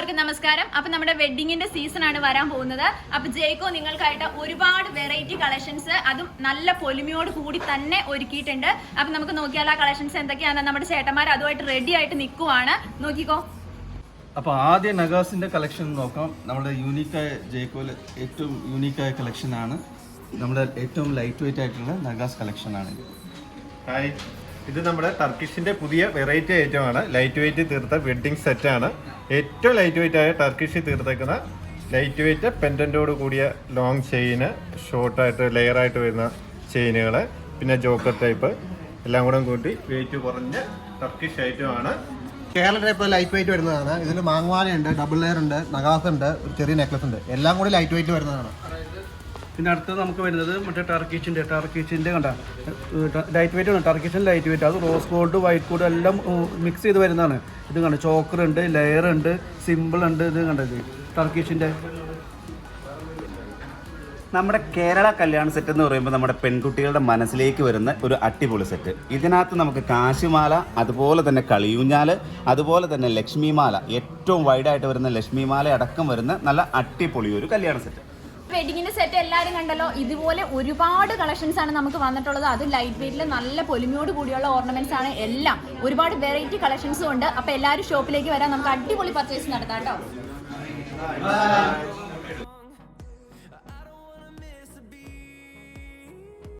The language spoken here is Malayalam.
എല്ലാവർക്കും നമസ്കാരം. അപ്പൊ നമ്മുടെ വെഡിങ്ങിന്റെ സീസൺ ആണ് വരാൻ പോകുന്നത്. അപ്പൊ ജേക്കോ നിങ്ങൾക്കായിട്ട് ഒരുപാട് വെറൈറ്റി കളക്ഷൻസ് അതും നല്ല പൊലിമയോട് കൂടി തന്നെ ഒരുക്കിയിട്ടുണ്ട്. അപ്പൊ നമുക്ക് നോക്കിയാൽ ആ കളക്ഷൻസ് എന്തൊക്കെയാണ്. നമ്മുടെ ചേട്ടന്മാർ അതുമായിട്ട് റെഡി ആയിട്ട് നിൽക്കുവാണ്. നോക്കിക്കോ. അപ്പോൾ ആദ്യം നഗാസിൻ്റെ കളക്ഷൻ നോക്കാം. നമ്മുടെ യൂണീക്കായ ജേക്കോയിൽ ഏറ്റവും യൂണീക്കായ കളക്ഷനാണ് നമ്മുടെ ഏറ്റവും ലൈറ്റ് വെയിറ്റ് ആയിട്ടുള്ള നഗാസ് കളക്ഷനാണ്. ഹായ്, ഇത് നമ്മുടെ ടർക്കിഷിൻ്റെ പുതിയ വെറൈറ്റി ഐറ്റമാണ്. ലൈറ്റ് വെയിറ്റ് തീർത്ത വെഡ്ഡിങ് സെറ്റാണ്. ഏറ്റവും ലൈറ്റ് വെയിറ്റ് ആയ ടർക്കിഷിൽ തീർത്തേക്കുന്ന ലൈറ്റ് വെയിറ്റ് പെൻഡൻറ്റോട് കൂടിയ ലോങ് ചെയിന്, ഷോർട്ടായിട്ട് ലെയറായിട്ട് വരുന്ന ചെയിനുകൾ, പിന്നെ ജോക്കർ ടൈപ്പ് എല്ലാം കൂടെ കൂട്ടി വെയിറ്റ് കുറഞ്ഞ ടർക്കിഷ് ഐറ്റമാണ്. കേരള ടൈപ്പ് ലൈറ്റ് വെയിറ്റ് വരുന്നതാണ്. ഇതിൽ മാങ്ങവാലയുണ്ട്, ഡബിൾ ലെയർ ഉണ്ട്, നഗാസ് ഉണ്ട്, ഒരു ചെറിയ നെക്ലസ് ഉണ്ട്. എല്ലാം കൂടി ലൈറ്റ് വെയിറ്റ് വരുന്നതാണ്. പിന്നെ അടുത്തത് നമുക്ക് വരുന്നത് മറ്റേ ടർക്കിഷിൻ്റെ കണ്ട ലൈറ്റ് വെയിറ്റ് ആണ്. ടർക്കിഷിൻ്റെ ലൈറ്റ് വെയിറ്റ് അത് റോസ് ഗോൾഡ്, വൈറ്റ് ഗോൾഡ് എല്ലാം മിക്സ് ചെയ്ത് വരുന്നതാണ്. ഇത് കണ്ട ചോക്കർ ഉണ്ട്, ലെയർ ഉണ്ട്, സിമ്പിൾ ഉണ്ട്. ഇത് കണ്ടത് ടർക്കിഷിൻ്റെ നമ്മുടെ കേരള കല്യാണ സെറ്റ് എന്ന് പറയുമ്പോൾ നമ്മുടെ പെൺകുട്ടികളുടെ മനസ്സിലേക്ക് വരുന്ന ഒരു അടിപൊളി സെറ്റ്. ഇതിനകത്ത് നമുക്ക് കാശിമാല, അതുപോലെ തന്നെ കളിയൂഞ്ഞാൽ, അതുപോലെ തന്നെ ലക്ഷ്മിമാല, ഏറ്റവും വൈഡായിട്ട് വരുന്ന ലക്ഷ്മിമാല അടക്കം വരുന്ന നല്ല അടിപൊളി ഒരു കല്യാണ സെറ്റ്. വെഡിങ്ങിന്റെ സെറ്റ് എല്ലാവരും കണ്ടല്ലോ. ഇതുപോലെ ഒരുപാട് കളക്ഷൻസ് ആണ് നമുക്ക് വന്നിട്ടുള്ളത്. അത് ലൈറ്റ് വെയിറ്റിൽ നല്ല പൊലിമയോട് കൂടിയുള്ള ഓർണമെന്റ്സ് ആണ് എല്ലാം. ഒരുപാട് വെറൈറ്റി കളക്ഷൻസും ഉണ്ട്. അപ്പൊ എല്ലാവരും ഷോപ്പിലേക്ക് വരാൻ നമുക്ക് അടിപൊളി പർച്ചേസ് നടത്താം കേട്ടോ.